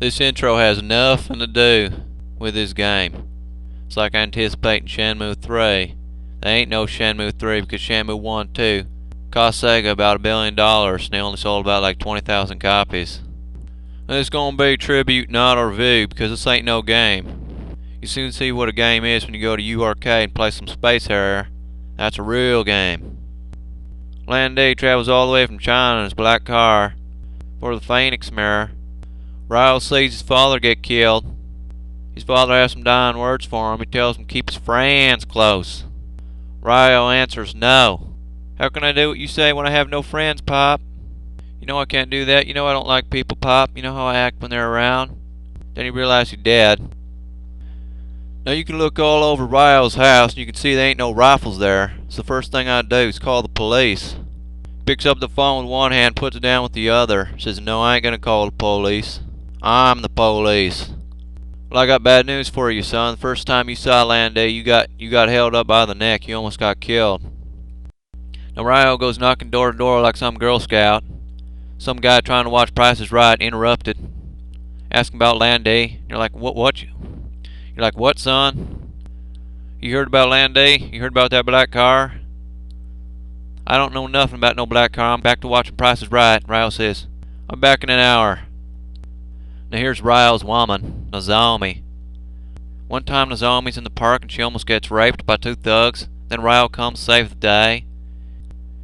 This intro has nothing to do with this game. It's like anticipating Shenmue 3. There ain't no Shenmue 3 because Shenmue 1 2 cost Sega about $1 billion and they only sold about like 20,000 copies. And it's gonna be a tribute, not a review, because this ain't no game. You soon see what a game is when you go to U Arcade and play some Space Harrier. That's a real game. Lan Di travels all the way from China in his black car for the Phoenix Mirror. Ryo sees his father get killed. His father has some dying words for him. He tells him to keep his friends close. Ryo answers no. How can I do what you say when I have no friends, Pop? You know I can't do that. You know I don't like people, Pop. You know how I act when they're around. Then he realizes he's dead. Now you can look all over Ryo's house and you can see there ain't no rifles there. So the first thing I do is call the police. Picks up the phone with one hand, puts it down with the other. Says, no, I ain't gonna call the police. I'm the police. Well, I got bad news for you, son. The first time you saw Lan Di, you got held up by the neck. You almost got killed. Now Ryo goes knocking door to door like some Girl Scout. Some guy trying to watch Price is Right interrupted. Asking about Lan Di. You're like, what? You're like, what, son? You heard about Lan Di? You heard about that black car? I don't know nothing about no black car. I'm back to watching Price is Right. Ryo says, I'm back in an hour. Now here's Ryo's woman, Nozomi. One time Nozomi's in the park and she almost gets raped by two thugs. Then Ryo comes to save the day.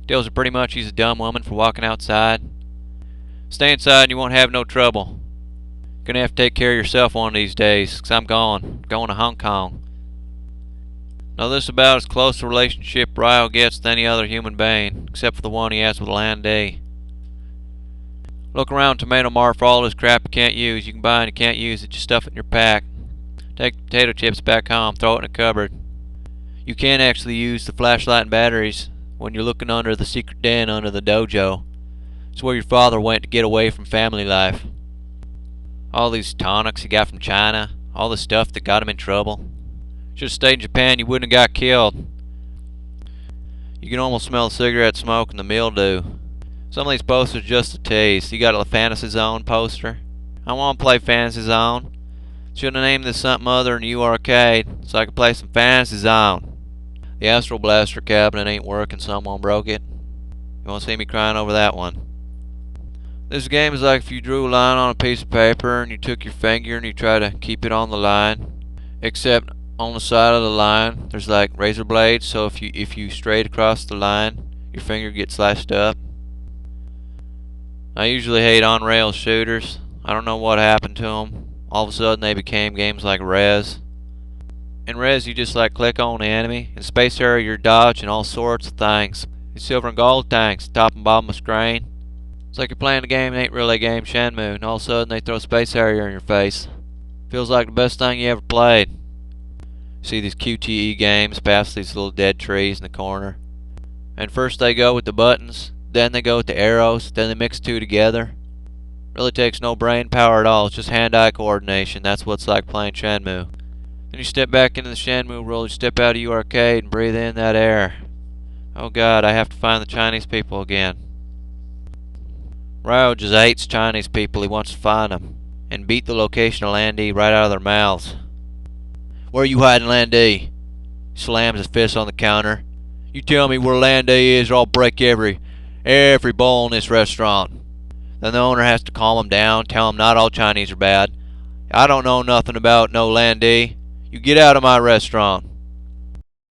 Tells her pretty much she's a dumb woman for walking outside. Stay inside and you won't have no trouble. Gonna have to take care of yourself one of these days, 'cause I'm going to Hong Kong. Now this is about as close a relationship Ryo gets to any other human being, except for the one he has with Lan Di. Look around Tomato Mart for all this crap you can't use. You can buy and you can't use it, just stuff it in your pack. Take the potato chips back home, throw it in a cupboard. You can actually use the flashlight and batteries when you're looking under the secret den under the dojo. It's where your father went to get away from family life. All these tonics he got from China, all the stuff that got him in trouble. Should've stayed in Japan, you wouldn't have got killed. You can almost smell the cigarette smoke and the mildew. Some of these posters are just a tease. You got a Fantasy Zone poster. I want to play Fantasy Zone. Should have named this something other than U Arcade, so I could play some Fantasy Zone. The Astro Blaster cabinet ain't working, someone broke it. You won't see me crying over that one. This game is like if you drew a line on a piece of paper and you took your finger and you try to keep it on the line. Except on the side of the line there's like razor blades, so if you straight across the line, your finger gets slashed up. I usually hate on-rail shooters. I don't know what happened to them. All of a sudden they became games like Rez. In Rez you just like click on the enemy. In Space Harrier you're dodging all sorts of things. These silver and gold tanks, top and bottom of the screen. It's like you're playing a game that ain't really a game, Shenmue, and all of a sudden they throw Space Harrier in your face. Feels like the best thing you ever played. See these QTE games past these little dead trees in the corner. And first they go with the buttons, then they go with the arrows, then they mix two together. Really takes no brain power at all, it's just hand-eye coordination. That's what it's like playing Shenmue. Then you step back into the Shenmue world, you step out of U Arcade and breathe in that air. Oh god, I have to find the Chinese people again. Ryo just hates Chinese people. He wants to find them and beat the location of Lan Di right out of their mouths. Where are you hiding, Lan Di? He slams his fist on the counter. You tell me where Lan Di is or I'll break every bowl in this restaurant. Then the owner has to calm him down, tell him not all Chinese are bad. I don't know nothing about no Lan Di. You get out of my restaurant.